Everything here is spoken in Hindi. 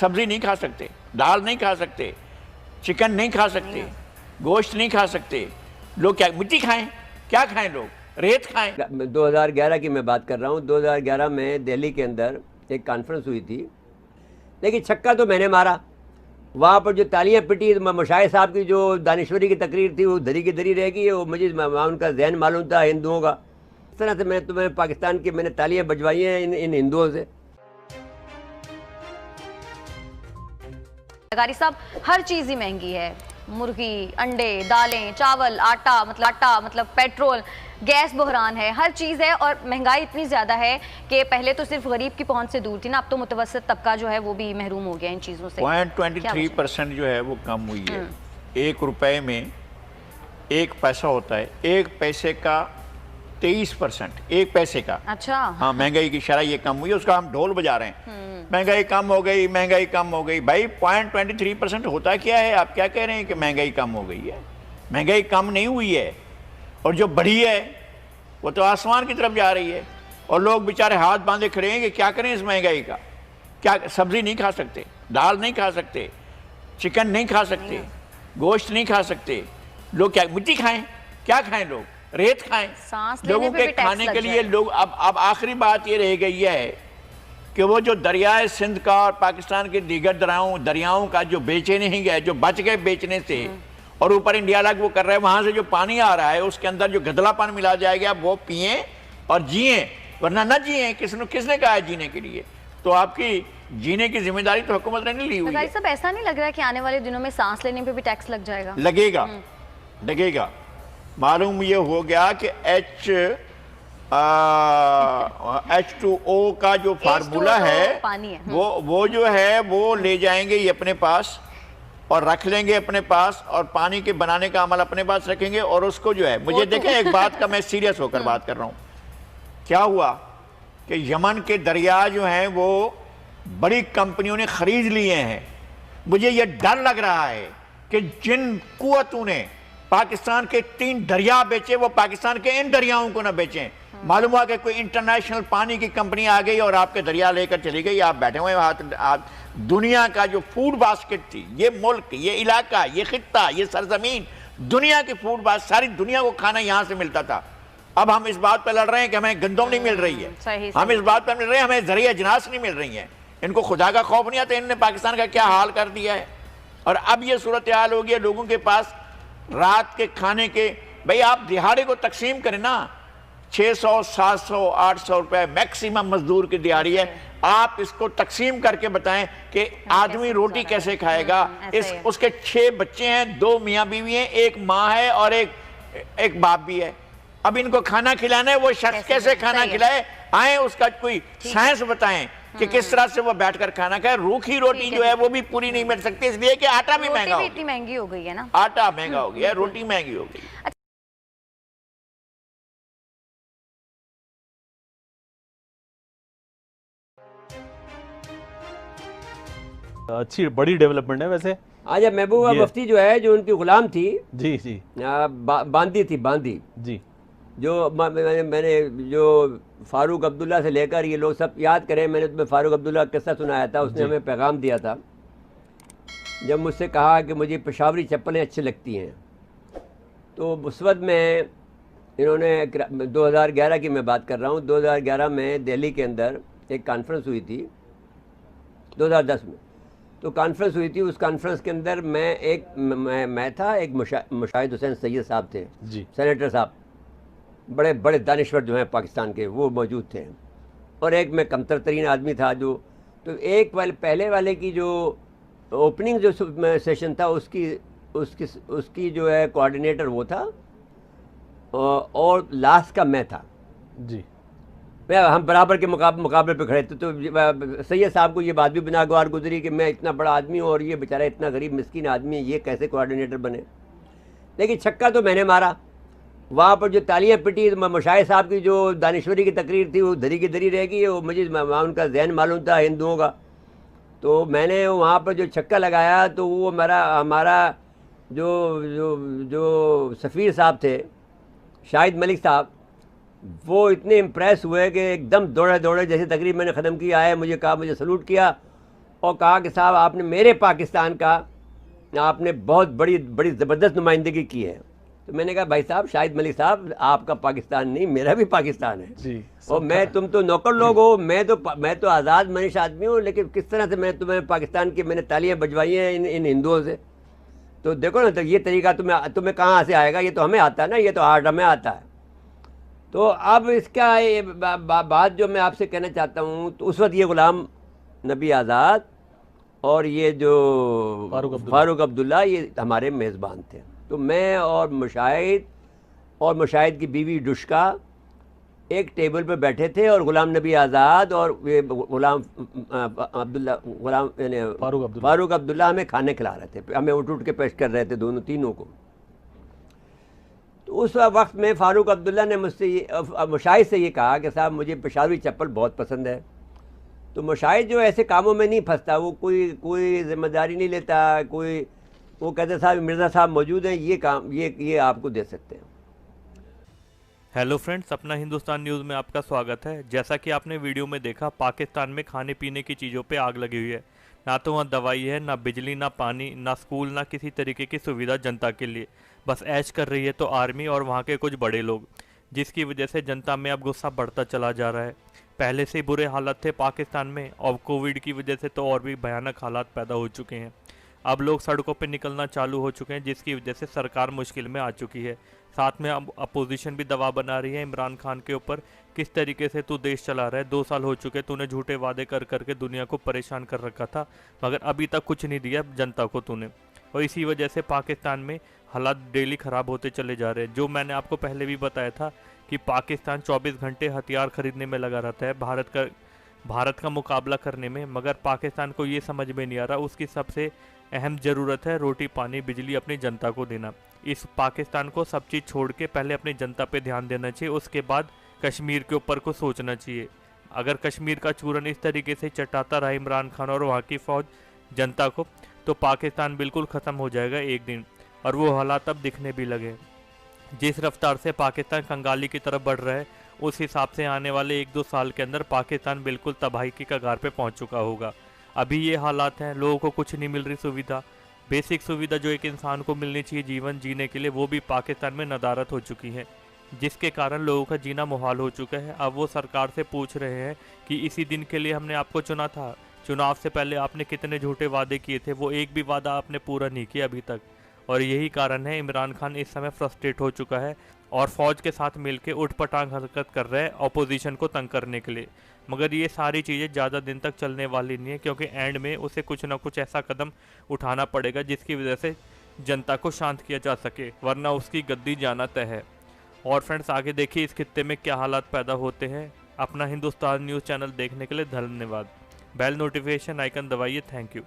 सब्जी नहीं खा सकते, दाल नहीं खा सकते, चिकन नहीं खा सकते, गोश्त नहीं खा सकते। लोग क्या मिट्टी खाएं? क्या खाएं लोग? रेत खाएं? 2011 की मैं बात कर रहा हूँ। 2011 में दिल्ली के अंदर एक कॉन्फ्रेंस हुई थी, लेकिन छक्का तो मैंने मारा। वहाँ पर जो तालियां पिटी, मशाए साहब की जो दानिश्वरी की तकरीर थी वो धरी की धरी रह गई। वो मुझे उनका जहन मालूम था हिंदुओं का। इस तरह से मैंने पाकिस्तान की मैंने तालियां बजवाई हैं इन हिंदुओं से। कारी साहब, हर चीज ही महंगी है। मुर्गी, अंडे, दालें, चावल, आटा मतलब पेट्रोल, गैस बहरान है, हर चीज़ है। और महंगाई इतनी ज़्यादा है कि पहले तो सिर्फ गरीब की पहुंच से दूर थी ना, अब तो मुतवसत तबका जो है वो भी महरूम हो गया इन चीज़ों से। 0.23% जो है वो कम हुई है। 1 रुपए में 1 पैसा होता है, 1 पैसे का 23%, 1 पैसे का। अच्छा, हाँ, महंगाई की शरह ये कम हुई है, उसका हम ढोल बजा रहे हैं। महंगाई कम हो गई, महंगाई कम हो गई। भाई 0.23% होता क्या है? आप क्या कह रहे हैं कि महंगाई कम हो गई है? महंगाई कम नहीं हुई है, और जो बढ़ी है वो तो आसमान की तरफ जा रही है। और लोग बेचारे हाथ बांधे खड़े हैं कि क्या करें इस महंगाई का। क्या सब्जी नहीं खा सकते, दाल नहीं खा सकते, चिकन नहीं खा सकते, गोश्त नहीं खा सकते। लोग क्या मिट्टी खाएं? क्या खाएं लोग? रेत खाएं? सांस लेने लोगों पे के भी टैक्स खाने लग के लिए जाएगा। लोग अब आखिरी बात ये रह गई है कि वो जो दरियाए सिंध का और पाकिस्तान के दीगर दरियाओं का जो बेचे नहीं गए, जो बच गए बेचने से, और ऊपर इंडिया अलग वो कर रहा है, वहां से जो पानी आ रहा है उसके अंदर जो गदलापन मिला जाएगा वो पिए और जिए, वरना न जिए। किसने कहा है जीने के लिए? तो आपकी जीने की जिम्मेदारी तो हुकूमत ने नहीं ली हुई है। सब ऐसा नहीं लग रहा है कि आने वाले दिनों में सांस लेने पे भी टैक्स लग जाएगा? लगेगा। मालूम ये हो गया कि H2O का जो फार्मूला है, पानी है। वो जो है वो ले जाएंगे ये अपने पास और रख लेंगे अपने पास, और पानी के बनाने का अमल अपने पास रखेंगे। और उसको जो है, मुझे देखें एक बात का मैं सीरियस होकर बात कर रहा हूँ। क्या हुआ कि यमन के दरिया जो हैं वो बड़ी कंपनियों ने खरीद लिए हैं। मुझे ये डर लग रहा है कि जिन कुव्वतों ने पाकिस्तान के 3 दरिया बेचे, वो पाकिस्तान के इन दरियाओं को ना बेचें। मालूम हुआ कि कोई इंटरनेशनल पानी की कंपनी आ गई और आपके दरिया लेकर चली गई, आप बैठे हुए हाथ। दुनिया का जो फूड बास्केट थी, ये मुल्क, ये इलाका, ये खित्ता, ये सरजमीन, दुनिया की फूड बास्केट, सारी दुनिया को खाना यहां से मिलता था। अब हम इस बात पर लड़ रहे हैं कि हमें गंदम नहीं मिल रही है। हम इस बात पर मिल रहे हैं हमें जरिया अजनास नहीं मिल रही है। इनको खुदा का खौफ नहीं आता, इन्होंने पाकिस्तान का क्या हाल कर दिया है। और अब ये सूरत हाल हो गई है लोगों के पास रात के खाने के। भाई आप दिहाड़ी को तकसीम करें ना, 600, 700, 800 रुपए मैक्सिमम मजदूर की दिहाड़ी है। आप इसको तकसीम करके बताएं कि आदमी रोटी कैसे खाएगा। उसके 6 बच्चे हैं, 2 मियाँ बीवी हैं, 1 माँ है और एक बाप भी है। अब इनको खाना खिलाना है, वो शख्स कैसे खाना खिलाए? आए उसका कोई साइंस बताएं कि किस तरह से वो बैठकर खाना खाए। रूखी रोटी जो है वो भी पूरी नहीं मिल सकती, इसलिए कि आटा भी महंगा हो गया। इतनी महंगी हो गई है ना, आटा महंगा हो गया, रोटी महंगी हो गई। अच्छी बड़ी डेवलपमेंट है वैसे। आज महबूबा मुफ्ती जो है, जो उनकी गुलाम थी, जी बांदी थी, बांदी जी, जो मैंने जो फारूक अब्दुल्ला से लेकर, ये लोग सब याद करें, मैंने तुम्हें फारूक अब्दुल्ला का किस्सा सुनाया था। उसने हमें पैगाम दिया था जब मुझसे कहा कि मुझे पेशावरी चप्पलें अच्छी लगती हैं। तो उस वक्त में इन्होंने 2011 की मैं बात कर रहा हूँ। 2011 में दिल्ली के अंदर एक कॉन्फ्रेंस हुई थी, 2010 में तो कॉन्फ्रेंस हुई थी। उस कॉन्फ्रेंस के अंदर मैं था, एक मुशाहिद हुसैन सैयद साहब थे जी, सेनेटर साहब, बड़े बड़े दानिश्वर जो हैं पाकिस्तान के, वो मौजूद थे। और एक मैं कमतर तरीन आदमी था जो, तो एक पहले वाले की जो ओपनिंग जो सेशन था उसकी जो है कोऑर्डिनेटर वो था, और लास्ट का मैं था जी। हम बराबर के मुकाबले पे खड़े थे। तो सैयद साहब को ये बात भी नागवार गुजरी कि मैं इतना बड़ा आदमी हूँ और ये बेचारा इतना गरीब मिस्किन आदमी है, ये कैसे कोऑर्डिनेटर बने। लेकिन छक्का तो मैंने मारा। वहाँ पर जो तालियां पिटी, मशाए साहब की जो दानिश्वरी की तकरीर थी वो धरी की धरी रह गई। वो मुझे उनका जहन मालूम था हिंदुओं का। तो मैंने वहाँ पर जो छक्का लगाया, तो वो हमारा जो सफ़ीर साहब थे, शाहिद मलिक साहब, वो इतने इम्प्रेस हुए कि एकदम दौड़े जैसे तकरीर मैंने ख़त्म किया है, मुझे कहा, मुझे सलूट किया और कहा कि साहब आपने मेरे पाकिस्तान का आपने बहुत बड़ी बड़ी ज़बरदस्त नुमाइंदगी की है। तो मैंने कहा भाई साहब शाहिद मलिक साहब, आपका पाकिस्तान नहीं, मेरा भी पाकिस्तान है जी, और मैं तुम तो नौकर लोग हो, मैं तो आज़ाद मनीष आदमी हूँ, लेकिन किस तरह से मैं तुम्हें पाकिस्तान की मैंने तालियां बजवाई हैं इन हिंदुओं से। तो देखो ना, तो ये तरीका तुम्हें कहाँ से आएगा, ये तो हमें आता है ना, ये तो आर्ट हमें आता है। तो अब इसका ये बात जो मैं आपसे कहना चाहता हूँ, तो उस वक्त ये ग़ुलाम नबी आज़ाद और ये जो फारूक अब्दुल्ला ये हमारे मेज़बान थे। तो मैं और मुशाहिद की बीवी डुश्का एक टेबल पे बैठे थे और ग़ुलाम नबी आज़ाद और ये ग़ुलाम फारूक अब्दुल्ला हमें खाने खिला रहे थे, हमें उठ के पेश कर रहे थे तीनों को। तो उस वक्त में फारूक अब्दुल्ला ने मुशाहिद से ये कहा कि साहब मुझे पेशावरी चप्पल बहुत पसंद है। तो मुशाहिद जो ऐसे कामों में नहीं फंसता, वो कोई जिम्मेदारी नहीं लेता, वो कहते साहब मिर्ज़ा साहब मौजूद हैं, ये काम ये आपको दे सकते हैं। हेलो फ्रेंड्स, अपना हिंदुस्तान न्यूज़ में आपका स्वागत है। जैसा कि आपने वीडियो में देखा, पाकिस्तान में खाने पीने की चीज़ों पे आग लगी हुई है। ना तो वहाँ दवाई है, ना बिजली, ना पानी, ना स्कूल, ना किसी तरीके की सुविधा जनता के लिए। बस ऐश कर रही है तो आर्मी और वहाँ के कुछ बड़े लोग, जिसकी वजह से जनता में अब गुस्सा बढ़ता चला जा रहा है। पहले से बुरे हालात थे पाकिस्तान में और कोविड की वजह से तो और भी भयानक हालात पैदा हो चुके हैं। अब लोग सड़कों पर निकलना चालू हो चुके हैं, जिसकी वजह से सरकार मुश्किल में आ चुकी है। साथ में अब अपोजिशन भी दबाव बना रही है इमरान खान के ऊपर, किस तरीके से तू देश चला रहा है। 2 साल हो चुके, तूने झूठे वादे कर करके दुनिया को परेशान कर रखा था, मगर अभी तक कुछ नहीं दिया जनता को तूने। और इसी वजह से पाकिस्तान में हालात डेली ख़राब होते चले जा रहे हैं। जो मैंने आपको पहले भी बताया था कि पाकिस्तान 24 घंटे हथियार खरीदने में लगा रहता है भारत का मुकाबला करने में, मगर पाकिस्तान को ये समझ में नहीं आ रहा उसकी सबसे अहम ज़रूरत है रोटी पानी बिजली अपनी जनता को देना। इस पाकिस्तान को सब चीज़ छोड़ के पहले अपनी जनता पे ध्यान देना चाहिए, उसके बाद कश्मीर के ऊपर को सोचना चाहिए। अगर कश्मीर का चूरन इस तरीके से चटाता रहा इमरान खान और वहाँ की फ़ौज जनता को, तो पाकिस्तान बिल्कुल ख़त्म हो जाएगा एक दिन। और वो हालात अब दिखने भी लगे। जिस रफ्तार से पाकिस्तान कंगाली की तरफ बढ़ रहा है, उस हिसाब से आने वाले 1-2 साल के अंदर पाकिस्तान बिल्कुल तबाही की कगार पे पहुंच चुका होगा। अभी ये हालात हैं, लोगों को कुछ नहीं मिल रही सुविधा, बेसिक सुविधा जो एक इंसान को मिलनी चाहिए जीवन जीने के लिए, वो भी पाकिस्तान में नदारत हो चुकी है, जिसके कारण लोगों का जीना मुहाल हो चुका है। अब वो सरकार से पूछ रहे हैं कि इसी दिन के लिए हमने आपको चुना था, चुनाव से पहले आपने कितने झूठे वादे किए थे, वो एक भी वादा आपने पूरा नहीं किया अभी तक। और यही कारण है इमरान खान इस समय फ्रस्ट्रेट हो चुका है और फौज के साथ मिलकर उठपटांग हरकत कर रहे हैं अपोजिशन को तंग करने के लिए। मगर ये सारी चीज़ें ज़्यादा दिन तक चलने वाली नहीं है, क्योंकि एंड में उसे कुछ ना कुछ ऐसा कदम उठाना पड़ेगा जिसकी वजह से जनता को शांत किया जा सके, वरना उसकी गद्दी जाना तय है। और फ्रेंड्स, आगे देखिए इस खित्ते में क्या हालात पैदा होते हैं। अपना हिंदुस्तान न्यूज़ चैनल देखने के लिए धन्यवाद। बेल नोटिफिकेशन आइकन दबाइए। Thank you.